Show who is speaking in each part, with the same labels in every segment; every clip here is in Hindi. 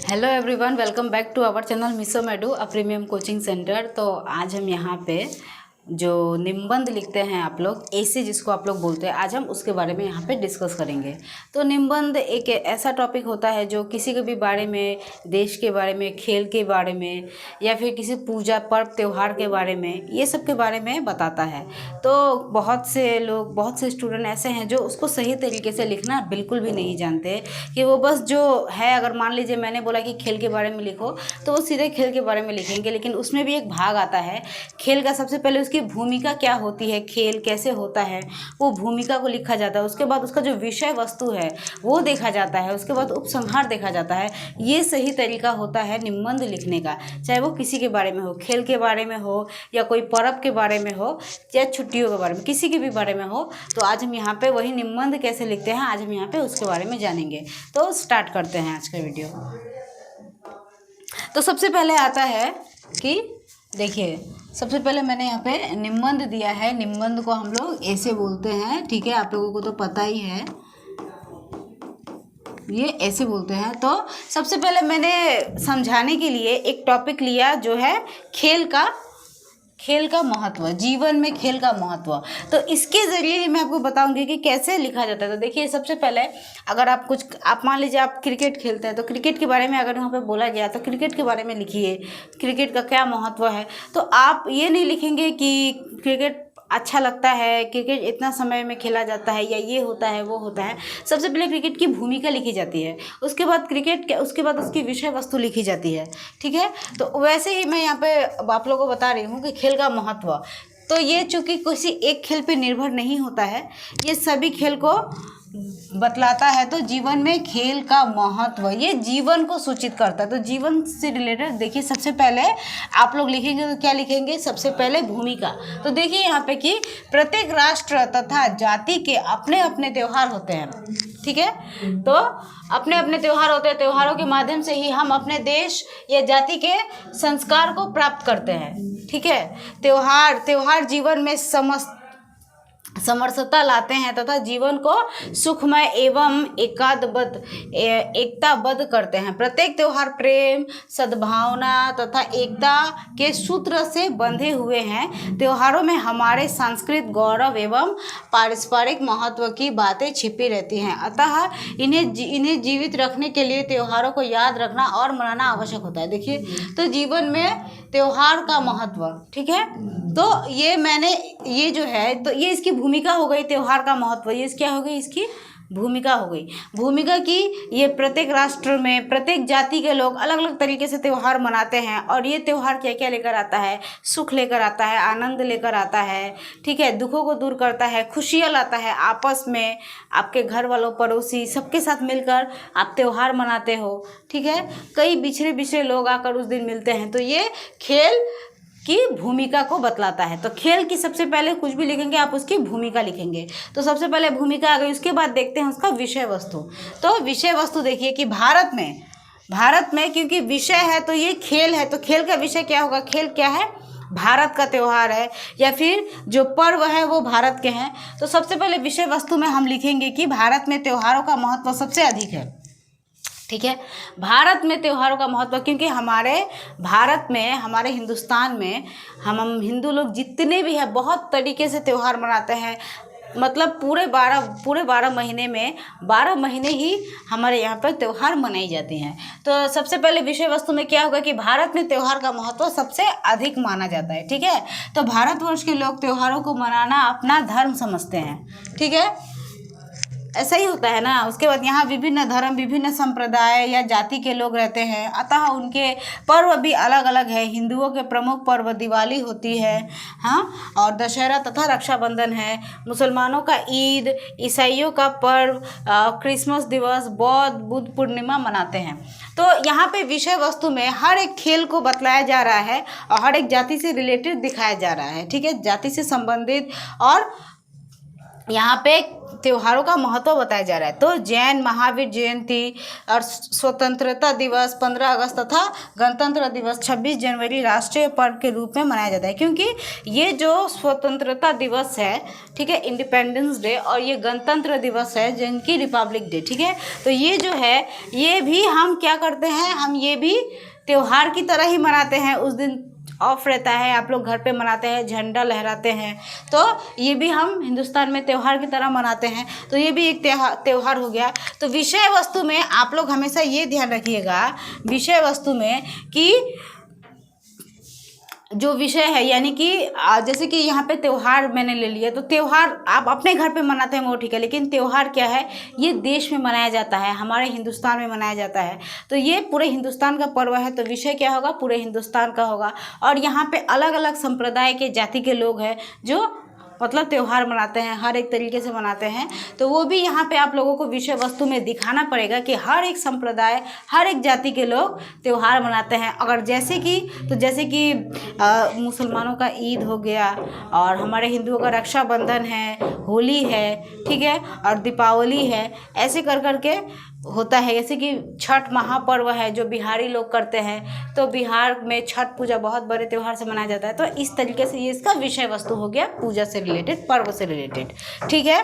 Speaker 1: Hello everyone, welcome back to our channel मिसो मेडू अ प्रीमियम कोचिंग सेंटर। तो आज हम यहाँ पे जो निबंध लिखते हैं आप लोग, ऐसे जिसको आप लोग बोलते हैं, आज हम उसके बारे में यहाँ पे डिस्कस करेंगे। तो निबंध एक ऐसा टॉपिक होता है जो किसी के भी बारे में, देश के बारे में, खेल के बारे में, या फिर किसी पूजा पर्व त्यौहार के बारे में, ये सब के बारे में बताता है। तो बहुत से लोग, बहुत से स्टूडेंट ऐसे हैं जो उसको सही तरीके से लिखना बिल्कुल भी नहीं जानते, कि वो बस जो है, अगर मान लीजिए मैंने बोला कि खेल के बारे में लिखो, तो वो सीधे खेल के बारे में लिखेंगे। लेकिन उसमें भी एक भाग आता है खेल का। सबसे पहले उसकी भूमिका क्या होती है, खेल कैसे होता है, वो भूमिका को लिखा जाता है। उसके बाद उसका जो विषय वस्तु है वो देखा जाता है। उसके बाद उपसंहार देखा जाता है। ये सही तरीका होता है निबंध लिखने का, चाहे वो किसी के बारे में हो, खेल के बारे में हो, या कोई पर्व के बारे में हो, या छुट्टियों के बारे में, किसी के भी बारे में हो। तो आज हम यहाँ पे वही निबंध कैसे लिखते हैं, आज हम यहाँ पे उसके बारे में जानेंगे। तो स्टार्ट करते हैं आज का वीडियो। तो सबसे पहले आता है कि देखिए, सबसे पहले मैंने यहाँ पे निबंध दिया है। निबंध को हम लोग ऐसे बोलते हैं, ठीक है, आप लोगों को तो पता ही है, ये ऐसे बोलते हैं। तो सबसे पहले मैंने समझाने के लिए एक टॉपिक लिया जो है खेल का महत्व, जीवन में खेल का महत्व। तो इसके ज़रिए ही मैं आपको बताऊंगी कि कैसे लिखा जाता है। तो देखिए, सबसे पहले अगर आप मान लीजिए आप क्रिकेट खेलते हैं, तो क्रिकेट के बारे में अगर वहाँ पे बोला गया तो क्रिकेट के बारे में लिखिए, क्रिकेट का क्या महत्व है। तो आप ये नहीं लिखेंगे कि क्रिकेट अच्छा लगता है, क्रिकेट इतना समय में खेला जाता है, या ये होता है वो होता है। सबसे पहले क्रिकेट की भूमिका लिखी जाती है, उसके बाद उसके बाद उसकी विषय वस्तु लिखी जाती है, ठीक है। तो वैसे ही मैं यहाँ पे आप लोगों को बता रही हूँ कि खेल का महत्व। तो ये चूँकि किसी एक खेल पे निर्भर नहीं होता है, ये सभी खेल को बतलाता है। तो जीवन में खेल का महत्व, ये जीवन को सूचित करता है। तो जीवन से रिलेटेड देखिए, सबसे पहले आप लोग लिखेंगे तो क्या लिखेंगे, सबसे पहले भूमिका। तो देखिए यहाँ पे कि प्रत्येक राष्ट्र तथा जाति के अपने अपने त्यौहार होते हैं, ठीक है। तो अपने अपने त्यौहार होते हैं, त्योहारों के माध्यम से ही हम अपने देश या जाति के संस्कार को प्राप्त करते हैं, ठीक है। त्योहार जीवन में समरसता लाते हैं तथा जीवन को सुखमय एवं एकताबद्ध करते हैं। प्रत्येक त्योहार प्रेम, सद्भावना तथा एकता के सूत्र से बंधे हुए हैं। त्योहारों में हमारे सांस्कृतिक गौरव एवं पारस्परिक महत्व की बातें छिपी रहती हैं। अतः इन्हें जीवित रखने के लिए त्योहारों को याद रखना और मनाना आवश्यक होता है। देखिए, तो जीवन में त्योहार का महत्व, ठीक है। तो ये जो है, तो ये इसकी भूमिका हो गई, त्योहार का महत्व। ये क्या हो गई, इसकी भूमिका हो गई। भूमिका की, ये प्रत्येक राष्ट्र में प्रत्येक जाति के लोग अलग अलग तरीके से त्यौहार मनाते हैं। और ये त्यौहार क्या क्या लेकर आता है, सुख लेकर आता है, आनंद लेकर आता है, ठीक है, दुखों को दूर करता है, खुशियाँ लाता है। आपस में आपके घर वालों, पड़ोसी, सबके साथ मिलकर आप त्यौहार मनाते हो, ठीक है। कई बिछड़े लोग आकर उस दिन मिलते हैं। तो ये खेल की भूमिका को बतलाता है। तो खेल की सबसे पहले कुछ भी लिखेंगे आप, उसकी भूमिका लिखेंगे। तो सबसे पहले भूमिका आ गई, उसके बाद देखते हैं उसका विषय वस्तु। तो विषय वस्तु देखिए कि भारत में क्योंकि विषय है तो ये खेल है, तो खेल का विषय क्या होगा, खेल क्या है, भारत का त्यौहार है, या फिर जो पर्व है वो भारत के हैं। तो सबसे पहले विषय वस्तु में हम लिखेंगे कि भारत में त्योहारों का महत्व सबसे अधिक है, ठीक है। भारत में त्योहारों का महत्व, क्योंकि हमारे भारत में, हमारे हिंदुस्तान में हम हिंदू लोग जितने भी हैं बहुत तरीके से त्यौहार मनाते हैं। मतलब पूरे 12 महीने में 12 महीने ही हमारे यहाँ पर त्यौहार मनाई जाते हैं। तो सबसे पहले विषय वस्तु में क्या होगा कि भारत में त्यौहार का महत्व सबसे अधिक माना जाता है, ठीक है। तो भारतवर्ष के लोग त्योहारों को मनाना अपना धर्म समझते हैं, ठीक है, ऐसा ही होता है ना। उसके बाद यहाँ विभिन्न धर्म, विभिन्न संप्रदाय या जाति के लोग रहते हैं, अतः उनके पर्व भी अलग अलग है। हिंदुओं के प्रमुख पर्व दिवाली होती है, हाँ, और दशहरा तथा रक्षाबंधन है। मुसलमानों का ईद, ईसाइयों का पर्व क्रिसमस दिवस, बौद्ध बुद्ध पूर्णिमा मनाते हैं। तो यहाँ पे विषय वस्तु में हर एक खेल को बतलाया जा रहा है और हर एक जाति से रिलेटेड दिखाया जा रहा है, ठीक है, जाति से संबंधित। और यहाँ पे त्योहारों का महत्व बताया जा रहा है। तो जैन महावीर जयंती और स्वतंत्रता दिवस 15 अगस्त तथा गणतंत्र दिवस 26 जनवरी राष्ट्रीय पर्व के रूप में मनाया जाता है, क्योंकि ये जो स्वतंत्रता दिवस है, ठीक है, इंडिपेंडेंस डे, और ये गणतंत्र दिवस है जिनकी रिपब्लिक डे, ठीक है, तो ये जो है ये भी हम क्या करते हैं, हम ये भी त्योहार की तरह ही मनाते हैं। उस दिन ऑफ रहता है, आप लोग घर पे मनाते हैं, झंडा लहराते हैं, तो ये भी हम हिंदुस्तान में त्यौहार की तरह मनाते हैं। तो ये भी एक त्यौहार हो गया। तो विषय वस्तु में आप लोग हमेशा ये ध्यान रखिएगा, विषय वस्तु में कि जो विषय है, यानी कि जैसे कि यहाँ पे त्यौहार मैंने ले लिया, तो त्यौहार आप अपने घर पे मनाते हैं वो ठीक है, लेकिन त्यौहार क्या है, ये देश में मनाया जाता है, हमारे हिंदुस्तान में मनाया जाता है। तो ये पूरे हिंदुस्तान का पर्व है, तो विषय क्या होगा, पूरे हिंदुस्तान का होगा। और यहाँ पे अलग अलग संप्रदाय के जाति के लोग हैं जो मतलब त्यौहार मनाते हैं, हर एक तरीके से मनाते हैं। तो वो भी यहाँ पे आप लोगों को विषय वस्तु में दिखाना पड़ेगा कि हर एक संप्रदाय, हर एक जाति के लोग त्यौहार मनाते हैं। अगर जैसे कि मुसलमानों का ईद हो गया, और हमारे हिंदुओं का रक्षाबंधन है, होली है, ठीक है, और दीपावली है, ऐसे कर करके होता है। जैसे कि छठ महापर्व है जो बिहारी लोग करते हैं, तो बिहार में छठ पूजा बहुत बड़े त्यौहार से मनाया जाता है। तो इस तरीके से ये इसका विषय वस्तु हो गया, पूजा से रिलेटेड, पर्व से रिलेटेड, ठीक है।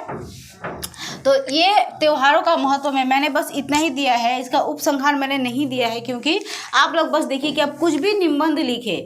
Speaker 1: तो ये त्योहारों का महत्व में मैंने बस इतना ही दिया है, इसका उपसंहार मैंने नहीं दिया है, क्योंकि आप लोग बस देखिए कि आप कुछ भी निबंध लिखे,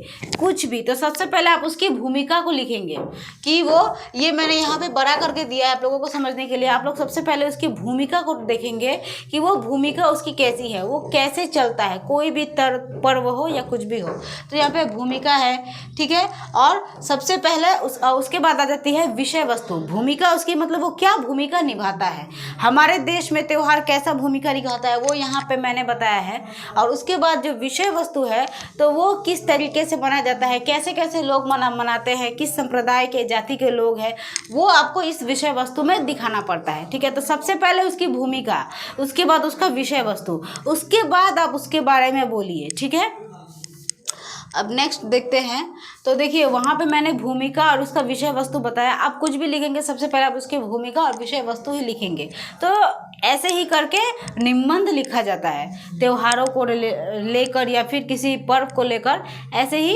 Speaker 1: कुछ भी, तो सबसे पहले आप उसकी भूमिका को लिखेंगे कि वो, ये मैंने यहाँ पे बड़ा करके दिया है आप लोगों को समझने के लिए। आप लोग सबसे पहले उसकी भूमिका को देखेंगे कि वो भूमिका उसकी कैसी है, वो कैसे चलता है, कोई भी पर्व हो या कुछ भी हो। तो यहाँ पे भूमिका है, ठीक है। और सबसे पहले उसके बाद आ जाती है विषय वस्तु। भूमिका उसकी मतलब वो क्या भूमिका निभाता है, हमारे देश में त्यौहार कैसा भूमिका निभाता है, वो यहाँ पे मैंने बताया है। और उसके बाद जो विषय वस्तु है, तो वो किस तरीके से मनाया जाता है, कैसे कैसे लोग मनाते हैं, किस संप्रदाय के जाति के लोग हैं, वो आपको इस विषय वस्तु में दिखाना पड़ता है, ठीक है। तो सबसे पहले उसकी भूमिका, उसके बाद उसका विषय वस्तु, उसके बाद आप उसके बारे में बोलिए, ठीक है। अब नेक्स्ट देखते हैं। तो देखिए वहाँ पे मैंने भूमिका और उसका विषय वस्तु बताया। आप कुछ भी लिखेंगे सबसे पहले आप उसकी भूमिका और विषय वस्तु ही लिखेंगे। तो ऐसे ही करके निबंध लिखा जाता है, त्योहारों को लेकर या फिर किसी पर्व को लेकर ऐसे ही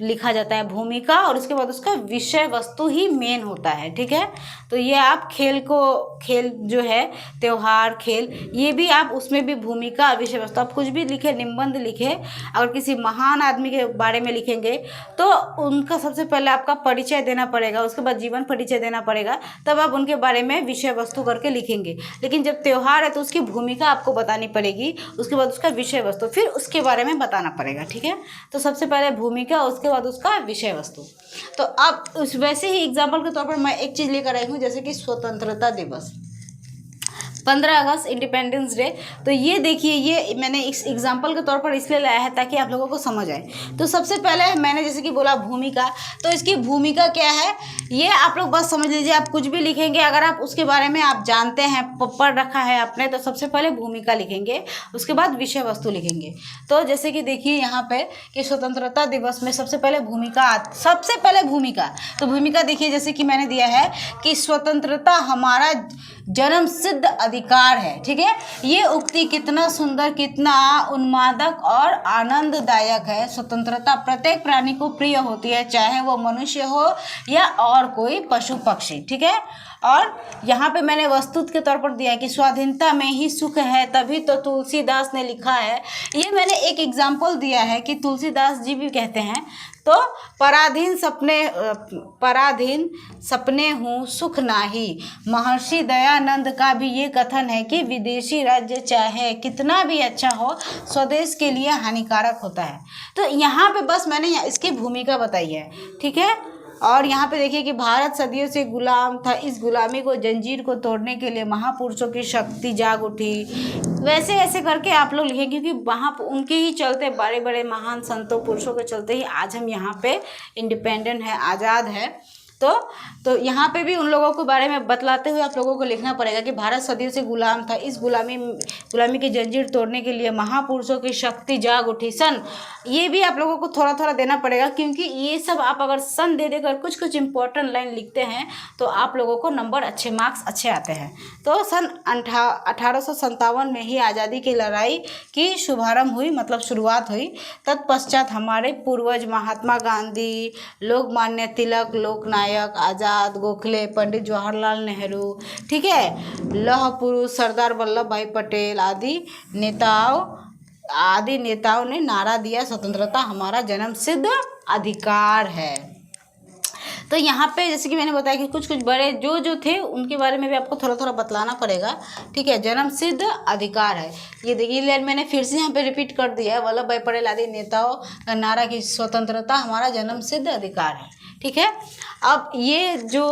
Speaker 1: लिखा जाता है, भूमिका और उसके बाद उसका विषय वस्तु ही मेन होता है, ठीक है। तो ये आप खेल जो है त्योहार, खेल, ये भी आप उसमें भी भूमिका विषय वस्तु, आप कुछ भी लिखे, निबंध लिखे, अगर किसी महान आदमी के बारे में लिखेंगे तो उनका सबसे पहले आपका परिचय देना पड़ेगा, उसके बाद जीवन परिचय देना पड़ेगा, तब आप उनके बारे में विषय वस्तु करके लिखेंगे। लेकिन जब त्योहार है तो उसकी भूमिका आपको बतानी पड़ेगी, उसके बाद उसका विषय वस्तु, फिर उसके बारे में बताना पड़ेगा, ठीक है। तो सबसे पहले भूमिका, उसके बाद उसका विषय वस्तु। तो अब उस वैसे ही एग्जाम्पल के तौर पर मैं एक चीज़ लेकर आई हूँ, जैसे कि स्वतंत्रता दिवस 15 अगस्त इंडिपेंडेंस डे। तो ये देखिए, ये मैंने इस एग्जाम्पल के तौर पर इसलिए लाया है ताकि आप लोगों को समझ आए। तो सबसे पहले मैंने जैसे कि बोला भूमिका, तो इसकी भूमिका क्या है ये आप लोग बस समझ लीजिए। आप कुछ भी लिखेंगे अगर आप उसके बारे में आप जानते हैं, पढ़ रखा है आपने, तो सबसे पहले भूमिका लिखेंगे, उसके बाद विषय वस्तु लिखेंगे। तो जैसे कि देखिए यहाँ पे कि स्वतंत्रता दिवस में सबसे पहले भूमिका, तो भूमिका देखिए जैसे कि मैंने दिया है कि स्वतंत्रता हमारा जन्म सिद्ध अधिकार है, ठीक है। ये उक्ति कितना सुंदर, कितना उन्मादक और आनंददायक है। स्वतंत्रता प्रत्येक प्राणी को प्रिय होती है, चाहे वो मनुष्य हो या और कोई पशु पक्षी, ठीक है। और यहाँ पे मैंने वस्तुत के तौर पर दिया है कि स्वाधीनता में ही सुख है, तभी तो तुलसीदास ने लिखा है। ये मैंने एक एग्जाम्पल दिया है कि तुलसीदास जी भी कहते हैं, तो पराधीन सपने हूँ सुख नाही। महर्षि दयानंद का भी ये कथन है कि विदेशी राज्य चाहे कितना भी अच्छा हो, स्वदेश के लिए हानिकारक होता है। तो यहाँ पे बस मैंने इसकी भूमिका बताई है, ठीक है। और यहाँ पे देखिए कि भारत सदियों से गुलाम था, इस गुलामी को जंजीर को तोड़ने के लिए महापुरुषों की शक्ति जाग उठी। वैसे ऐसे करके आप लोग लिखेंगे, क्योंकि वहाँ उनके ही चलते, बड़े बड़े महान संतों पुरुषों के चलते ही आज हम यहाँ पे इंडिपेंडेंट है, आज़ाद है। तो यहाँ पे भी उन लोगों के बारे में बतलाते हुए आप लोगों को लिखना पड़ेगा कि भारत सदियों से गुलाम था, इस गुलामी की जंजीर तोड़ने के लिए महापुरुषों की शक्ति जाग उठी। सन ये भी आप लोगों को थोड़ा थोड़ा देना पड़ेगा, क्योंकि ये सब आप अगर सन दे देकर कुछ कुछ इंपॉर्टेंट लाइन लिखते हैं तो आप लोगों को नंबर अच्छे, मार्क्स अच्छे आते हैं। तो सन 1857 में ही आज़ादी की लड़ाई की शुभारंभ हुई, मतलब शुरुआत हुई। तत्पश्चात हमारे पूर्वज महात्मा गांधी, लोकमान्य तिलक, लोकनायक आज़ाद, गोखले, पंडित जवाहरलाल नेहरू, ठीक है, लौह पुरुष सरदार वल्लभ भाई पटेल आदि नेताओं ने नारा दिया, स्वतंत्रता हमारा जन्मसिद्ध अधिकार है। तो यहाँ पे जैसे कि मैंने बताया कि कुछ कुछ बड़े जो थे उनके बारे में भी आपको थोड़ा थोड़ा बतलाना पड़ेगा, ठीक है। जन्मसिद्ध अधिकार है, ये देखिए लाइन मैंने फिर से यहाँ पे रिपीट कर दिया है, वल्लभ भाई पटेल आदि नेताओं का नारा कि स्वतंत्रता हमारा जन्मसिद्ध अधिकार है, ठीक है। अब ये जो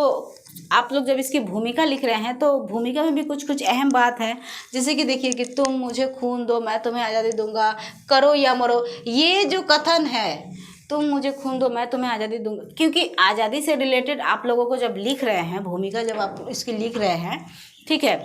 Speaker 1: आप लोग जब इसकी भूमिका लिख रहे हैं तो भूमिका में भी कुछ कुछ अहम बात है, जैसे कि देखिए कि तुम मुझे खून दो मैं तुम्हें आज़ादी दूंगा, करो या मरो, ये जो कथन है तुम मुझे खून दो मैं तुम्हें आज़ादी दूंगा, क्योंकि आज़ादी से रिलेटेड आप लोगों को जब लिख रहे हैं भूमिका, जब आप इसकी लिख रहे हैं, ठीक है,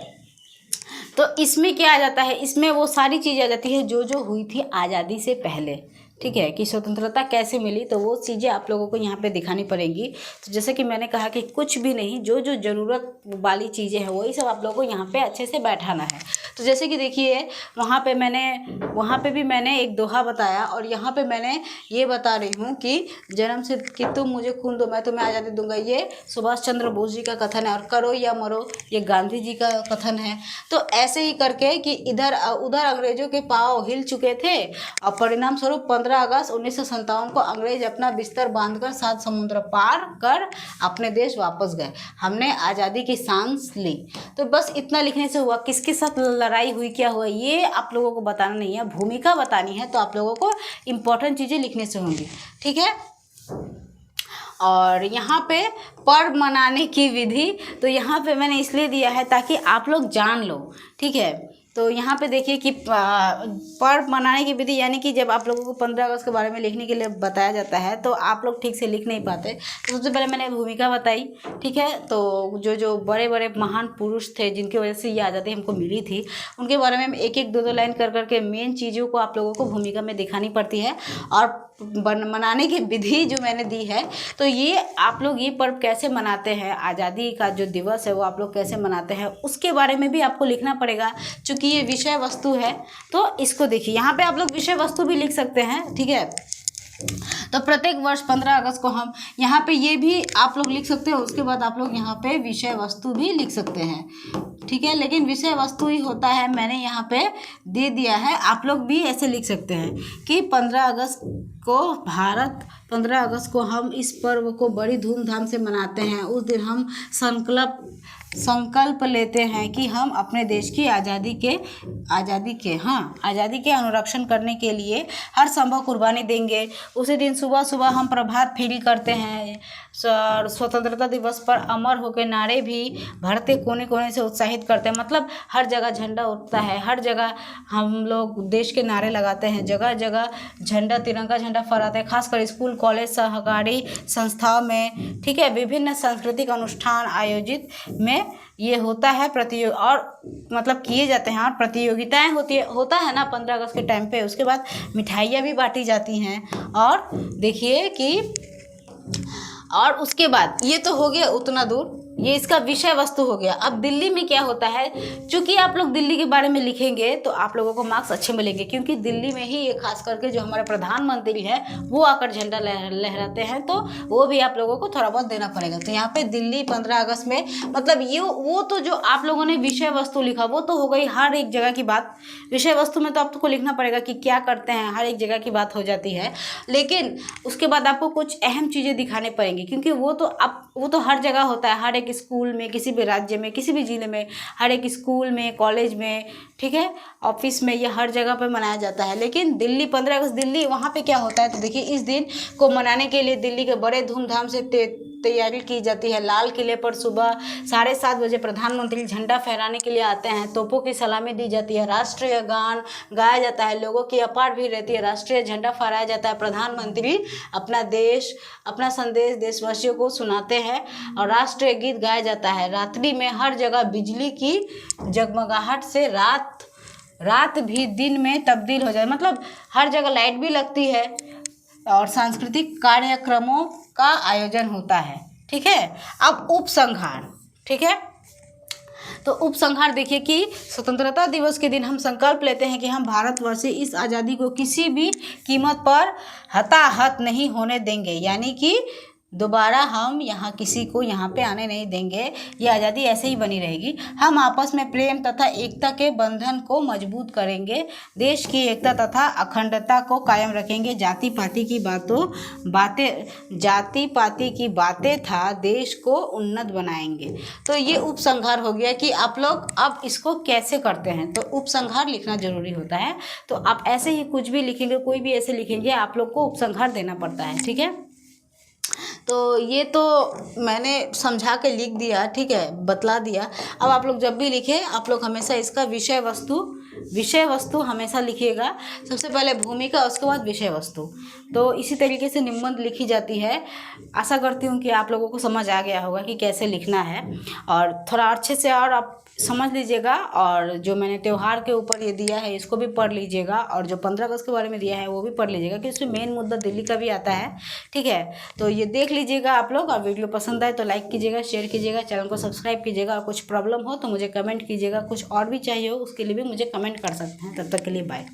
Speaker 1: तो इसमें क्या आ जाता है, इसमें वो सारी चीज़ें आ जाती है जो हुई थी आज़ादी से पहले, ठीक है, कि स्वतंत्रता कैसे मिली, तो वो चीज़ें आप लोगों को यहाँ पे दिखानी पड़ेंगी। तो जैसे कि मैंने कहा कि कुछ भी नहीं, जो ज़रूरत वाली चीज़ें हैं वही सब आप लोगों को यहाँ पे अच्छे से बैठाना है। तो जैसे कि देखिए वहाँ पे भी मैंने एक दोहा बताया, और यहाँ पे मैंने ये बता रही हूँ कि जन्म से कि तुम मुझे खून दो मैं तुम्हें आज़ादी दूंगा, ये सुभाष चंद्र बोस जी का कथन है, और करो या मरो ये गांधी जी का कथन है। तो ऐसे ही करके कि इधर उधर अंग्रेजों के पाँव हिल चुके थे, और परिणाम स्वरूप 15 अगस्त 1957 को अंग्रेज अपना बिस्तर बांधकर 7 समुद्र पार कर अपने देश वापस गए, हमने आज़ादी की सांस ली। तो बस इतना लिखने से हुआ, किसके साथ लड़ाई हुई, क्या हुआ, ये आप लोगों को बताना नहीं है, भूमिका बतानी है, तो आप लोगों को इम्पोर्टेंट चीज़ें लिखने से होंगी, ठीक है। और यहाँ पे पर्व मनाने की विधि, तो यहाँ पे मैंने इसलिए दिया है ताकि आप लोग जान लो, ठीक है। तो यहाँ पे देखिए कि पर्व मनाने की विधि, यानी कि जब आप लोगों को 15 अगस्त के बारे में लिखने के लिए बताया जाता है तो आप लोग ठीक से लिख नहीं पाते, तो सबसे पहले मैंने भूमिका बताई, ठीक है। तो जो बड़े बड़े महान पुरुष थे जिनकी वजह से ये आज़ादी हमको मिली थी, उनके बारे में एक एक दो लाइन कर करके मेन चीज़ों को आप लोगों को भूमिका में दिखानी पड़ती है। और मनाने की विधि जो मैंने दी है, तो ये आप लोग ये पर्व कैसे मनाते हैं, आज़ादी का जो दिवस है वो आप लोग कैसे मनाते हैं, उसके बारे में भी आपको लिखना पड़ेगा। चूँकि ये विषय वस्तु है तो इसको देखिए, यहाँ पे आप लोग विषय वस्तु भी लिख सकते हैं, ठीक है। तो प्रत्येक वर्ष 15 अगस्त को हम यहाँ पे ये भी आप लोग लिख सकते हो, उसके बाद आप लोग यहाँ पे विषय वस्तु भी लिख सकते हैं, ठीक है। लेकिन विषय वस्तु ही होता है, मैंने यहाँ पे दे दिया है, आप लोग भी ऐसे लिख सकते हैं कि 15 अगस्त को हम इस पर्व को बड़ी धूमधाम से मनाते हैं। उस दिन हम संकल्प लेते हैं कि हम अपने देश की आज़ादी के अनुरक्षण करने के लिए हर संभव कुर्बानी देंगे। उसी दिन सुबह सुबह हम प्रभात फेरी करते हैं, स्वतंत्रता दिवस पर अमर होकर नारे भी भरते कोने कोने से उत्साहित करते हैं, मतलब हर जगह झंडा उठता है, हर जगह हम लोग देश के नारे लगाते हैं, जगह जगह झंडा, तिरंगा झंडा फहराते हैं, खासकर स्कूल, कॉलेज, सहकारी संस्थाओं में, ठीक है। विभिन्न सांस्कृतिक अनुष्ठान आयोजित में ये होता है, और मतलब किए जाते हैं, और प्रतियोगिताएं होता है ना 15 अगस्त के टाइम पे। उसके बाद मिठाइयाँ भी बांटी जाती हैं, और देखिए कि और उसके बाद ये तो हो गया उतना दूर, ये इसका विषय वस्तु हो गया। अब दिल्ली में क्या होता है, चूँकि आप लोग दिल्ली के बारे में लिखेंगे तो आप लोगों को मार्क्स अच्छे मिलेंगे, क्योंकि दिल्ली में ही ये खास करके जो हमारे प्रधानमंत्री हैं वो आकर झंडा लहराते हैं, तो वो भी आप लोगों को थोड़ा बहुत देना पड़ेगा। तो यहाँ पे दिल्ली 15 अगस्त में, मतलब ये वो तो जो आप लोगों ने विषय वस्तु लिखा वो तो हो गई हर एक जगह की बात। विषय वस्तु में तो आपको लिखना पड़ेगा कि क्या करते हैं, हर एक जगह की बात हो जाती है, लेकिन उसके बाद आपको कुछ अहम चीज़ें दिखाने पड़ेंगी, क्योंकि वो तो हर जगह होता है, हर एक स्कूल में, किसी भी राज्य में, किसी भी ज़िले में, हर एक स्कूल में, कॉलेज में, ठीक है, ऑफिस में, ये हर जगह पे मनाया जाता है। लेकिन दिल्ली 15 अगस्त दिल्ली वहाँ पे क्या होता है, तो देखिए इस दिन को मनाने के लिए दिल्ली के बड़े धूमधाम से तैयारी की जाती है। लाल किले पर सुबह 7:30 बजे प्रधानमंत्री झंडा फहराने के लिए आते हैं, तोपों की सलामी दी जाती है, राष्ट्रीय गान गाया जाता है, लोगों की अपार भीड़ रहती है, राष्ट्रीय झंडा फहराया जाता है, प्रधानमंत्री अपना संदेश देशवासियों को सुनाते हैं और राष्ट्रीय गीत गाया जाता है। रात्रि में हर जगह बिजली की जगमगाहट से रात भी दिन में तब्दील हो जाए, मतलब हर जगह लाइट भी लगती है और सांस्कृतिक कार्यक्रमों का आयोजन होता है। ठीक है, अब उपसंहार। ठीक है, तो उपसंहार देखिए कि स्वतंत्रता दिवस के दिन हम संकल्प लेते हैं कि हम भारतवासी इस आज़ादी को किसी भी कीमत पर हताहत नहीं होने देंगे, यानी कि दोबारा हम यहाँ किसी को यहाँ पे आने नहीं देंगे, ये आज़ादी ऐसे ही बनी रहेगी। हम आपस में प्रेम तथा एकता के बंधन को मजबूत करेंगे, देश की एकता तथा अखंडता को कायम रखेंगे, जाति पाति की बातें था देश को उन्नत बनाएंगे। तो ये उपसंहार हो गया कि आप लोग अब इसको कैसे करते हैं, तो उपसंहार लिखना जरूरी होता है। तो आप ऐसे ही कुछ भी लिखेंगे, कोई भी ऐसे लिखेंगे, आप लोग को उपसंहार देना पड़ता है। ठीक है, तो ये तो मैंने समझा के लिख दिया, ठीक है, बतला दिया। अब आप लोग जब भी लिखें, आप लोग हमेशा इसका विषय वस्तु हमेशा लिखिएगा। सबसे पहले भूमिका, उसके बाद विषय वस्तु। तो इसी तरीके से निबंध लिखी जाती है। आशा करती हूँ कि आप लोगों को समझ आ गया होगा कि कैसे लिखना है, और थोड़ा अच्छे से और आप समझ लीजिएगा। और जो मैंने त्यौहार के ऊपर ये दिया है इसको भी पढ़ लीजिएगा, और जो 15 अगस्त के बारे में दिया है वो भी पढ़ लीजिएगा, कि उसमें मेन मुद्दा दिल्ली का भी आता है। ठीक है, तो ये देख लीजिएगा आप लोग, और वीडियो पसंद आए तो लाइक कीजिएगा, शेयर कीजिएगा, चैनल को सब्सक्राइब कीजिएगा, और कुछ प्रॉब्लम हो तो मुझे कमेंट कीजिएगा, कुछ और भी चाहिए हो उसके लिए भी मुझे कमेंट कर सकते हैं। तब तक के लिए बाय।